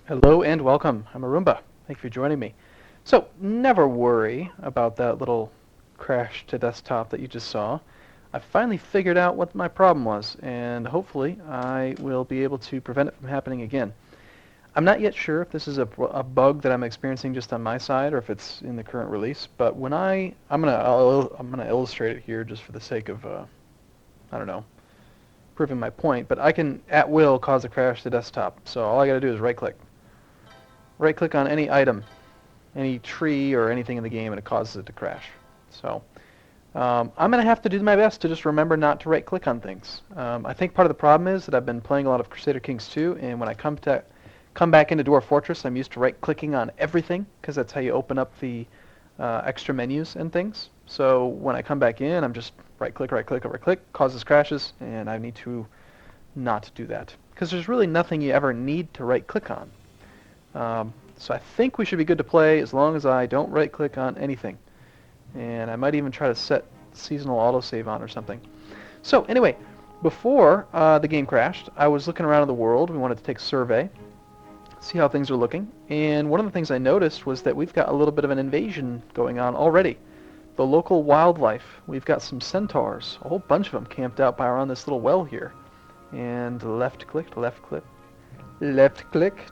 Hello and welcome. I'm Arumba. Thank you for joining me. So, never worry about that little crash to desktop that you just saw. I finally figured out what my problem was, and hopefully I will be able to prevent it from happening again. I'm not yet sure if this is a bug that I'm experiencing just on my side or if it's in the current release, but when I'm gonna illustrate it here just for the sake of I don't know, proving my point, but I can at will cause a crash to desktop. So all I got to do is right click. Right click on any item, any tree or anything in the game, and it causes it to crash. So I'm going to have to do my best to just remember not to right click on things. I think part of the problem is that I've been playing a lot of Crusader Kings 2, and when I come back into Dwarf Fortress, I'm used to right clicking on everything because that's how you open up the extra menus and things. So when I come back in, I'm just right click, causes crashes, and I need to not do that because there's really nothing you ever need to right click on. So I think we should be good to play as long as I don't right click on anything. And I might even try to set seasonal autosave on or something. So anyway, before the game crashed, I was looking around the world. We wanted to take a survey, see how things are looking. And one of the things I noticed was that we've got a little bit of an invasion going on already. The local wildlife, we've got some centaurs, a whole bunch of them camped out by around this little well here. And left click,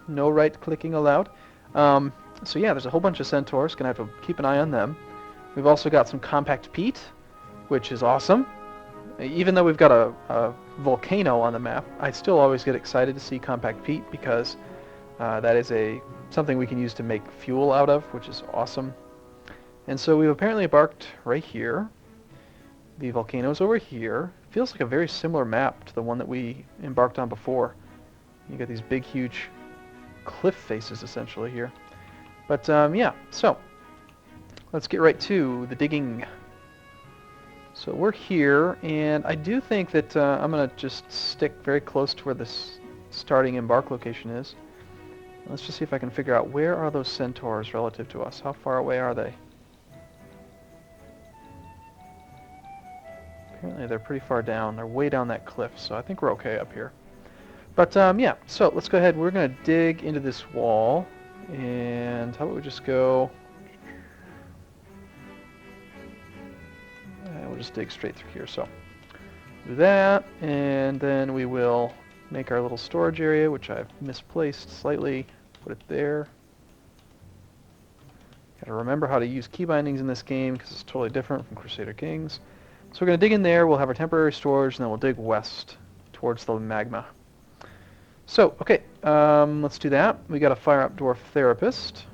no right clicking allowed. So yeah, there's a whole bunch of centaurs, gonna have to keep an eye on them. We've also got some compact peat, which is awesome. Even though we've got a volcano on the map, I still always get excited to see compact peat because that is something we can use to make fuel out of, which is awesome. And so we've apparently embarked right here. The volcano's over here. Feels like a very similar map to the one that we embarked on before. You got these big, huge cliff faces essentially here. But yeah, so let's get right to the digging. So we're here, and I do think that I'm going to just stick very close to where this starting embark location is. Let's just see if I can figure out where are those centaurs relative to us. How far away are they? Apparently they're pretty far down. They're way down that cliff, so I think we're okay up here. But yeah, so let's go ahead. We're going to dig into this wall, and how about we just go... we'll just dig straight through here. So do that, and then we will make our little storage area, which I've misplaced slightly. Put it there. Got to remember how to use key bindings in this game because it's totally different from Crusader Kings. So we're going to dig in there. We'll have our temporary storage, and then we'll dig west towards the magma. So, okay, let's do that. We got to fire up Dwarf Therapist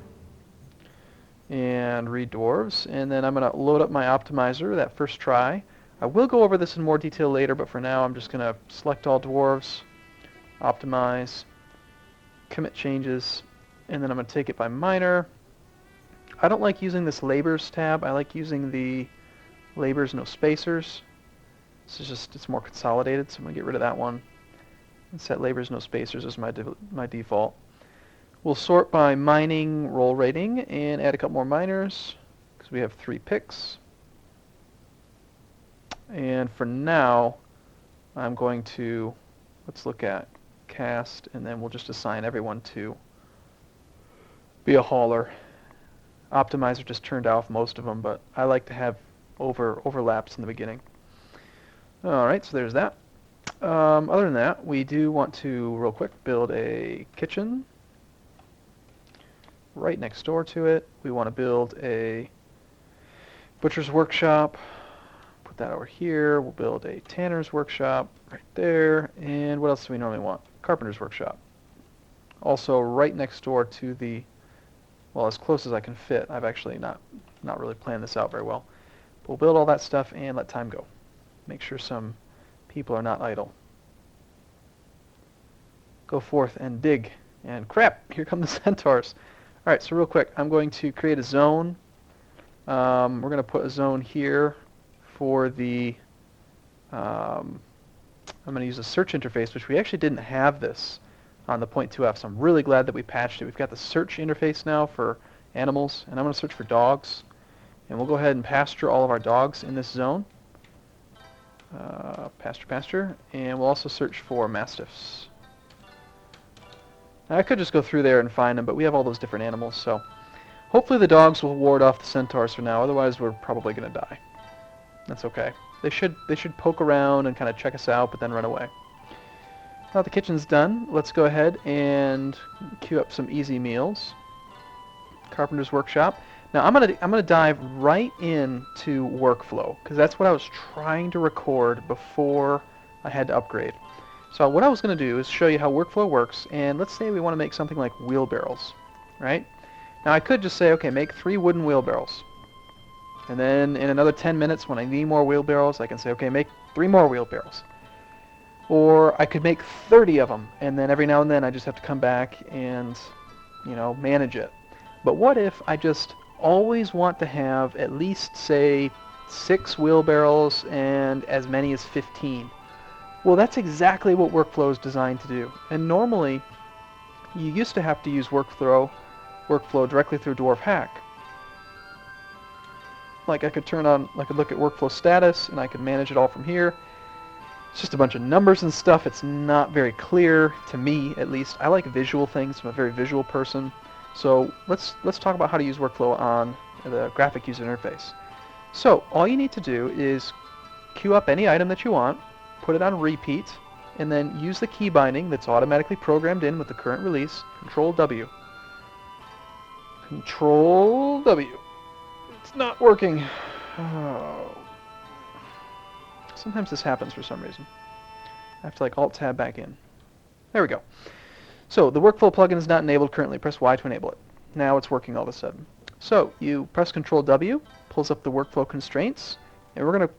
and read dwarves, and then I'm going to load up my optimizer that first try. I will go over this in more detail later, but for now I'm just going to select all dwarves, optimize, commit changes, and then I'm going to take it by minor. I don't like using this labors tab. I like using the labors no spacers. This is just, it's more consolidated, so I'm going to get rid of that one. And set labors no spacers as my default. We'll sort by mining roll rating and add a couple more miners because we have 3 picks. And for now, I'm going to, let's look at cast, and then we'll just assign everyone to be a hauler. Optimizer just turned off most of them, but I like to have overlaps in the beginning. Alright, so there's that. Other than that, we do want to, real quick, build a kitchen right next door to it. We want to build a butcher's workshop. Put that over here. We'll build a tanner's workshop right there. And what else do we normally want? Carpenter's workshop. Also right next door to the, well, as close as I can fit. I've actually not really planned this out very well. But we'll build all that stuff and let time go. Make sure some people are not idle. Go forth and dig. And crap, here come the centaurs. Alright, so real quick, I'm going to create a zone. We're going to put a zone here for the... I'm going to use a search interface, which we actually didn't have this on the .2f, so I'm really glad that we patched it. We've got the search interface now for animals, and I'm going to search for dogs. And we'll go ahead and pasture all of our dogs in this zone. Pasture, and we'll also search for mastiffs. I could just go through there and find them, but we have all those different animals, so hopefully the dogs will ward off the centaurs for now. Otherwise, we're probably gonna die. That's okay. They should poke around and kind of check us out, but then run away. Now the kitchen's done, let's go ahead and queue up some easy meals. Carpenter's workshop. Now I'm gonna dive right into workflow because that's what I was trying to record before I had to upgrade. So what I was gonna do is show you how workflow works, and let's say we want to make something like wheelbarrows, right? Now I could just say, okay, make 3 wooden wheelbarrows, and then in another 10 minutes when I need more wheelbarrows, I can say, okay, make 3 more wheelbarrows. Or I could make 30 of them, and then every now and then I just have to come back and, manage it. But what if I just always want to have at least, say, 6 wheelbarrows and as many as 15? Well, that's exactly what workflow is designed to do. And normally, you used to have to use workflow directly through Dwarf Hack. Like I could look at workflow status, and I could manage it all from here. It's just a bunch of numbers and stuff. It's not very clear, to me at least. I like visual things. I'm a very visual person. So let's talk about how to use workflow on the graphic user interface. So all you need to do is queue up any item that you want, put it on repeat, and then use the key binding that's automatically programmed in with the current release, Control W. Control W. It's not working. Oh. Sometimes this happens for some reason. I have to Alt-Tab back in. There we go. So the workflow plugin is not enabled currently. Press Y to enable it. Now it's working all of a sudden. So you press Control W, pulls up the workflow constraints, and we're going to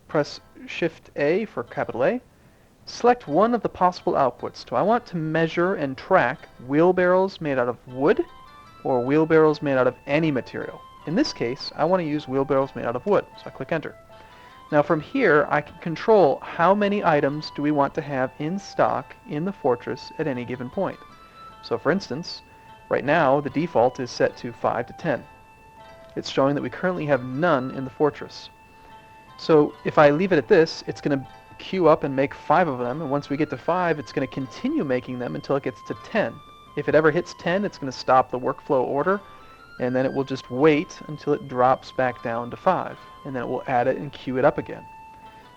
press Shift A for capital A. Select one of the possible outputs. Do I want to measure and track wheelbarrows made out of wood or wheelbarrows made out of any material? In this case, I want to use wheelbarrows made out of wood, so I click Enter. Now from here, I can control how many items do we want to have in stock in the fortress at any given point. So for instance, right now the default is set to 5 to 10. It's showing that we currently have none in the fortress. So if I leave it at this, it's going to queue up and make 5 of them, and once we get to 5, it's going to continue making them until it gets to 10. If it ever hits 10, it's going to stop the workflow order, and then it will just wait until it drops back down to 5. And then it will add it and queue it up again.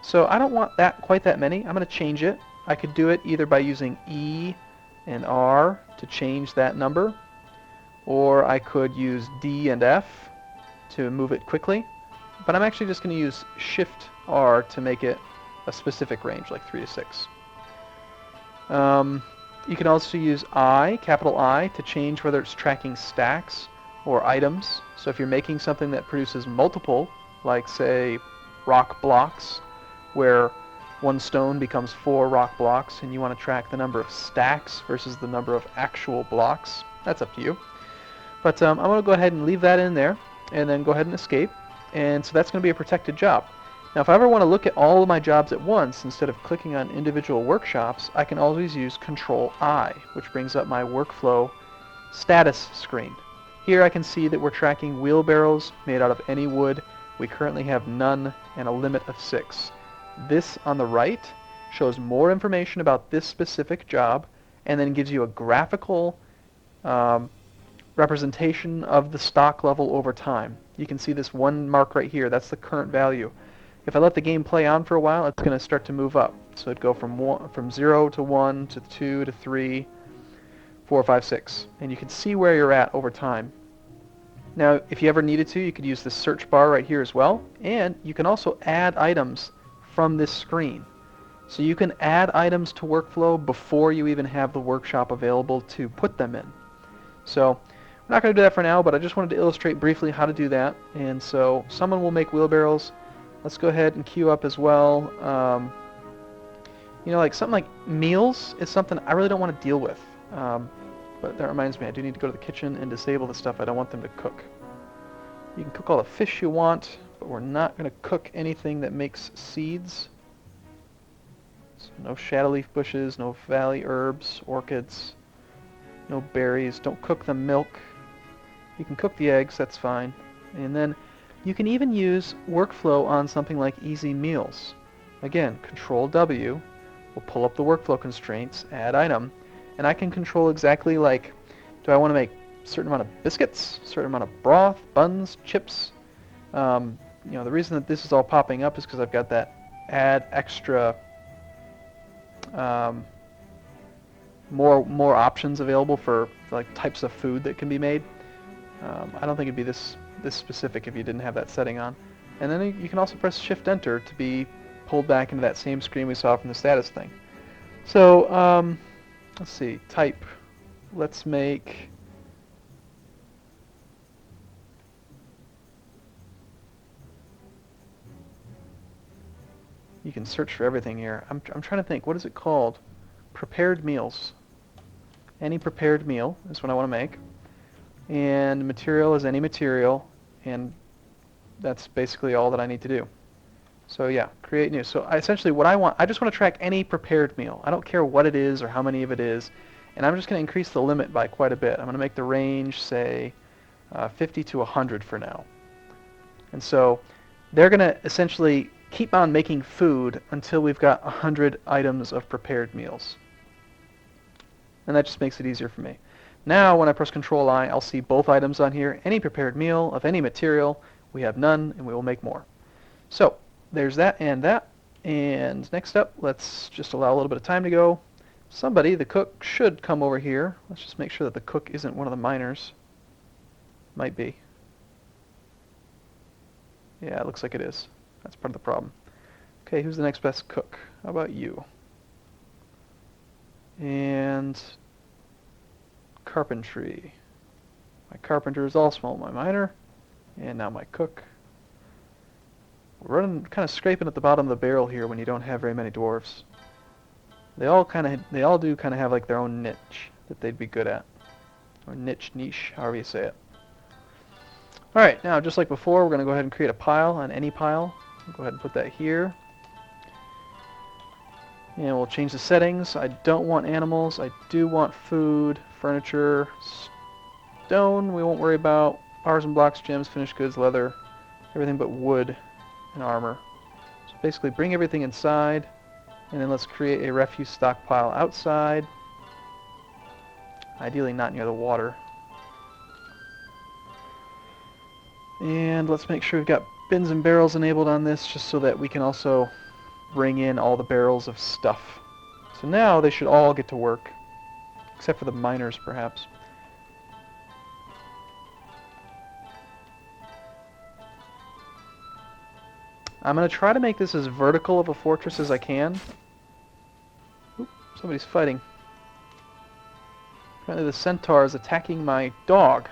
So I don't want quite that many. I'm going to change it. I could do it either by using E and R to change that number, or I could use D and F to move it quickly. But I'm actually just going to use Shift R to make it a specific range, like 3 to 6. You can also use I, capital I, to change whether it's tracking stacks or items. So if you're making something that produces multiple, like say rock blocks, where 1 stone becomes 4 rock blocks, and you want to track the number of stacks versus the number of actual blocks, that's up to you. But I'm going to go ahead and leave that in there, and then go ahead and escape. And so that's going to be a protected job. Now if I ever want to look at all of my jobs at once, instead of clicking on individual workshops, I can always use Control I, which brings up my workflow status screen. Here I can see that we're tracking wheelbarrows made out of any wood. We currently have none and a limit of 6. This on the right shows more information about this specific job, and then gives you a graphical representation of the stock level over time. You can see this 1 mark right here. That's the current value. If I let the game play on for a while, it's going to start to move up. So it'd go from 0 to 1 to 2 to 3, 4, 5, 6. And you can see where you're at over time. Now, if you ever needed to, you could use the search bar right here as well, and you can also add items from this screen. So you can add items to workflow before you even have the workshop available to put them in. So we're not going to do that for now, but I just wanted to illustrate briefly how to do that. And so someone will make wheelbarrows. Let's go ahead and queue up as well. Like something like meals is something I really don't want to deal with. But that reminds me, I do need to go to the kitchen and disable the stuff I don't want them to cook. You can cook all the fish you want, but we're not going to cook anything that makes seeds. So no shadow leaf bushes, no valley herbs, orchids, no berries. Don't cook the milk. You can cook the eggs, that's fine. And then you can even use workflow on something like easy meals. Again, Control W will pull up the workflow constraints, add item, and I can control exactly, like, do I want to make a certain amount of biscuits, a certain amount of broth, buns, chips. The reason that this is all popping up is because I've got that add extra um, more options available for like types of food that can be made. I don't think it'd be this specific if you didn't have that setting on. And then you can also press Shift Enter to be pulled back into that same screen we saw from the status thing. So let's see, type. Let's make you can search for everything here. I'm trying to think, what is it called? Prepared meals. Any prepared meal is what I want to make. And material is any material, and that's basically all that I need to do. So yeah, create new. So essentially what I just want to track any prepared meal. I don't care what it is or how many of it is, and I'm just going to increase the limit by quite a bit. I'm going to make the range, say, 50 to 100 for now. And so they're going to essentially keep on making food until we've got 100 items of prepared meals. And that just makes it easier for me. Now when I press Control I, I'll see both items on here. Any prepared meal of any material, we have none, and we will make more. So there's that and that. And next up, let's just allow a little bit of time to go. Somebody, the cook, should come over here. Let's just make sure that the cook isn't one of the miners. Might be. Yeah, it looks like it is. That's part of the problem. Okay, who's the next best cook? How about you? And carpentry. My carpenter is also my miner. And now my cook. We're running, kind of scraping at the bottom of the barrel here when you don't have very many dwarves. They all do kind of have like their own niche that they'd be good at. Or niche, however you say it. Alright, now just like before, we're going to go ahead and create a pile on any pile. We'll go ahead and put that here. And we'll change the settings. I don't want animals. I do want food, furniture, stone we won't worry about. Bars and blocks, gems, finished goods, leather, everything but wood and armor. So basically bring everything inside, and then let's create a refuse stockpile outside. Ideally not near the water. And let's make sure we've got bins and barrels enabled on this just so that we can also bring in all the barrels of stuff. So now they should all get to work, except for the miners perhaps. I'm going to try to make this as vertical of a fortress as I can. Oop, somebody's fighting. Apparently the centaur is attacking my dog.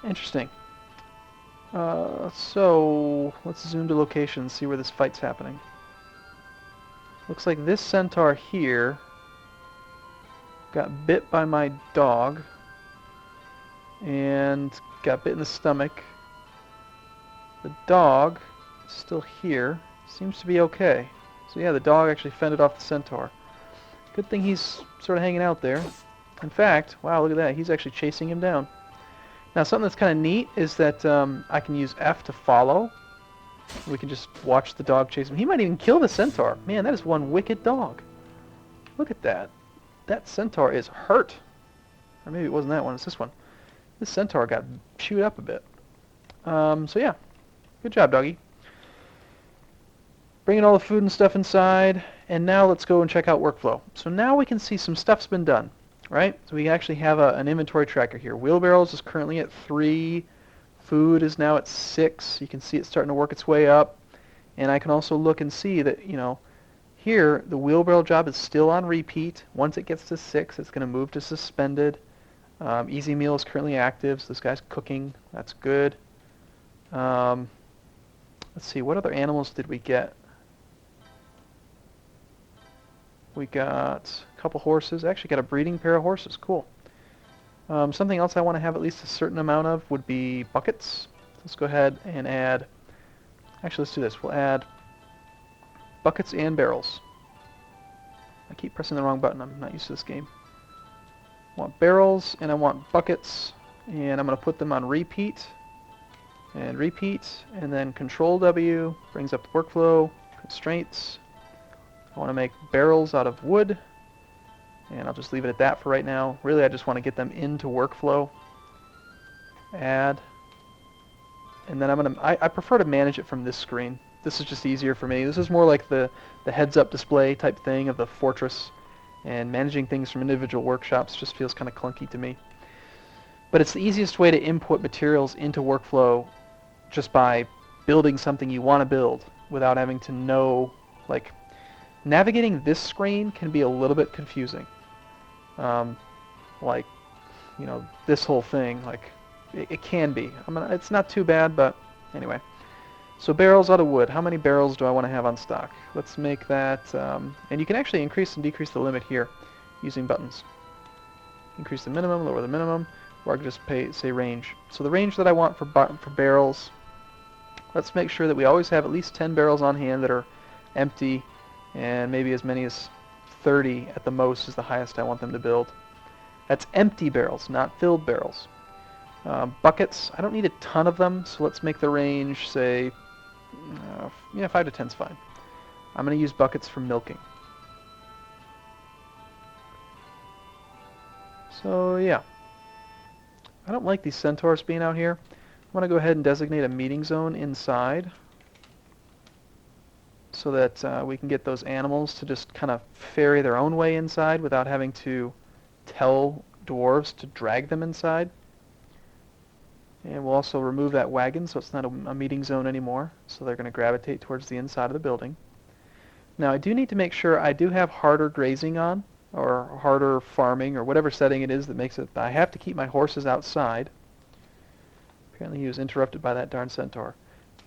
Interesting. So let's zoom to location and see where this fight's happening. Looks like this centaur here got bit by my dog and got bit in the stomach. The dog is still here. Seems to be okay. So yeah, the dog actually fended off the centaur. Good thing he's sort of hanging out there. In fact, wow, look at that. He's actually chasing him down. Now something that's kind of neat is that I can use F to follow. We can just watch the dog chase him. He might even kill the centaur. Man, that is one wicked dog. Look at that. That centaur is hurt. Or maybe it wasn't that one, it's this one. This centaur got chewed up a bit. So yeah, good job, doggy. Bringing all the food and stuff inside, and now let's go and check out workflow. So now we can see some stuff's been done, right? So we actually have an inventory tracker here. Wheelbarrows is currently at 3. Food is now at 6. You can see it starting to work its way up. And I can also look and see that, here the wheelbarrow job is still on repeat. Once it gets to 6, it's going to move to suspended. Easy meal is currently active, so this guy's cooking. That's good. Let's see, what other animals did we get? We got a couple horses. Actually got a breeding pair of horses. Cool. Something else I want to have at least a certain amount of would be buckets. Let's go ahead and add... Actually, let's do this. We'll add buckets and barrels. I keep pressing the wrong button. I'm not used to this game. I want barrels and I want buckets. And I'm going to put them on repeat. And repeat. And then Control W brings up the workflow. Constraints. I want to make barrels out of wood. And I'll just leave it at that for right now. Really, I just want to get them into workflow. Add. And then I prefer to manage it from this screen. This is just easier for me. This is more like the heads-up display type thing of the Fortress. And managing things from individual workshops just feels kind of clunky to me. But it's the easiest way to input materials into workflow just by building something you want to build without having to know, like, navigating this screen can be a little bit confusing. Like, you know, this whole thing, like, it can be. I mean, it's not too bad, but anyway. So barrels out of wood. How many barrels do I want to have on stock? Let's make that, and you can actually increase and decrease the limit here using buttons. Increase the minimum, lower the minimum, or I can just say range. So the range that I want for barrels, let's make sure that we always have at least 10 barrels on hand that are empty, and maybe as many as 30 at the most is the highest I want them to build. That's empty barrels, not filled barrels. Buckets, I don't need a ton of them, so let's make the range, say, 5 to 10 is fine. I'm going to use buckets for milking. So yeah, I don't like these centaurs being out here. I'm going to go ahead and designate a meeting zone inside so that we can get those animals to just kind of ferry their own way inside without having to tell dwarves to drag them inside. And we'll also remove that wagon so it's not a meeting zone anymore, so they're going to gravitate towards the inside of the building. Now I do need to make sure I do have harder grazing on, or harder farming, or whatever setting it is that makes it. I have to keep my horses outside. Apparently he was interrupted by that darn centaur.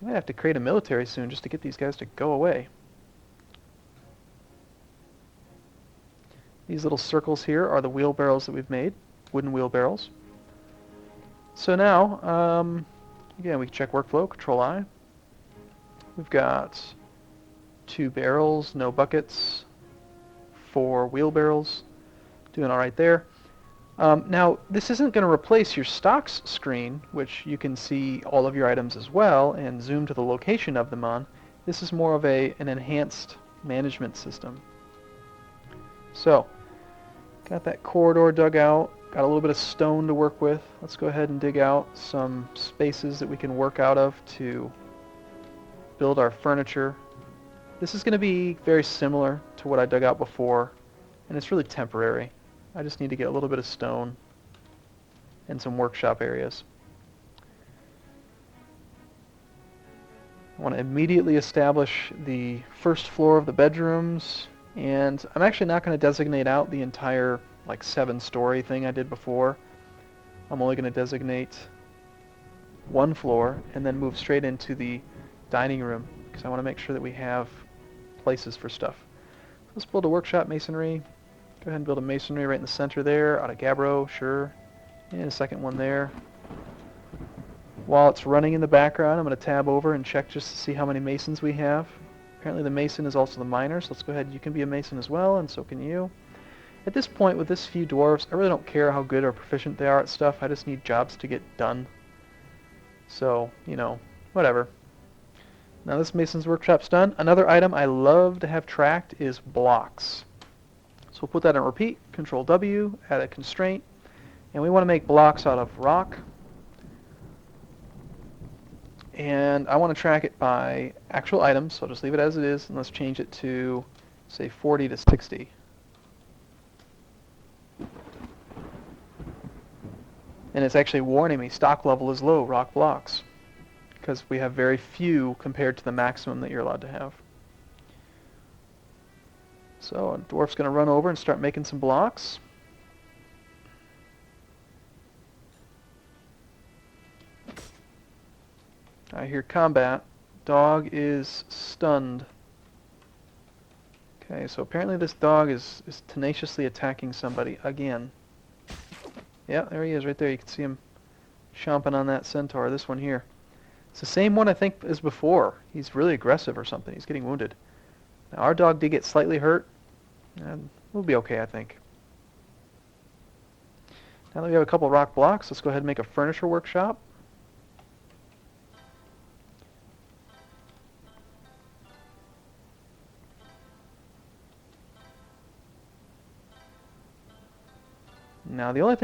I might have to create a military soon just to get these guys to go away. These little circles here are the wheelbarrows that we've made, wooden wheelbarrows. So now, again, we can check workflow, Control-I. We've got 2 barrels, no buckets, 4 wheelbarrows, doing all right there. Now, this isn't going to replace your stocks screen, which you can see all of your items as well and zoom to the location of them on. This is more of an enhanced management system. So, got that corridor dug out. Got a little bit of stone to work with. Let's go ahead and dig out some spaces that we can work out of to build our furniture. This is going to be very similar to what I dug out before, and it's really temporary. I just need to get a little bit of stone and some workshop areas. I want to immediately establish the first floor of the bedrooms, and I'm actually not going to designate out the entire like 7-story thing I did before. I'm only going to designate 1 floor and then move straight into the dining room because I want to make sure that we have places for stuff. Let's build a workshop masonry. Go ahead and build a masonry right in the center there, out of gabbro, sure. And a second one there. While it's running in the background, I'm going to tab over and check just to see how many masons we have. Apparently the mason is also the miner, so let's go ahead. You can be a mason as well, and so can you. At this point, with this few dwarves, I really don't care how good or proficient they are at stuff. I just need jobs to get done. So, you know, whatever. Now this mason's workshop's done. Another item I love to have tracked is blocks. So we'll put that on repeat, Control W, add a constraint, and we want to make blocks out of rock. And I want to track it by actual items, so I'll just leave it as it is, and let's change it to, say, 40 to 60. And it's actually warning me stock level is low, rock blocks, because we have very few compared to the maximum that you're allowed to have. So a dwarf's going to run over and start making some blocks. I hear combat. Dog is stunned. Okay, so apparently this dog is tenaciously attacking somebody again. Yeah, there he is right there. You can see him chomping on that centaur, this one here. It's the same one I think as before. He's really aggressive or something. He's getting wounded. Now our dog did get slightly hurt, and we'll be okay, I think. Now that we have a couple rock blocks, let's go ahead and make a furniture workshop. The only thing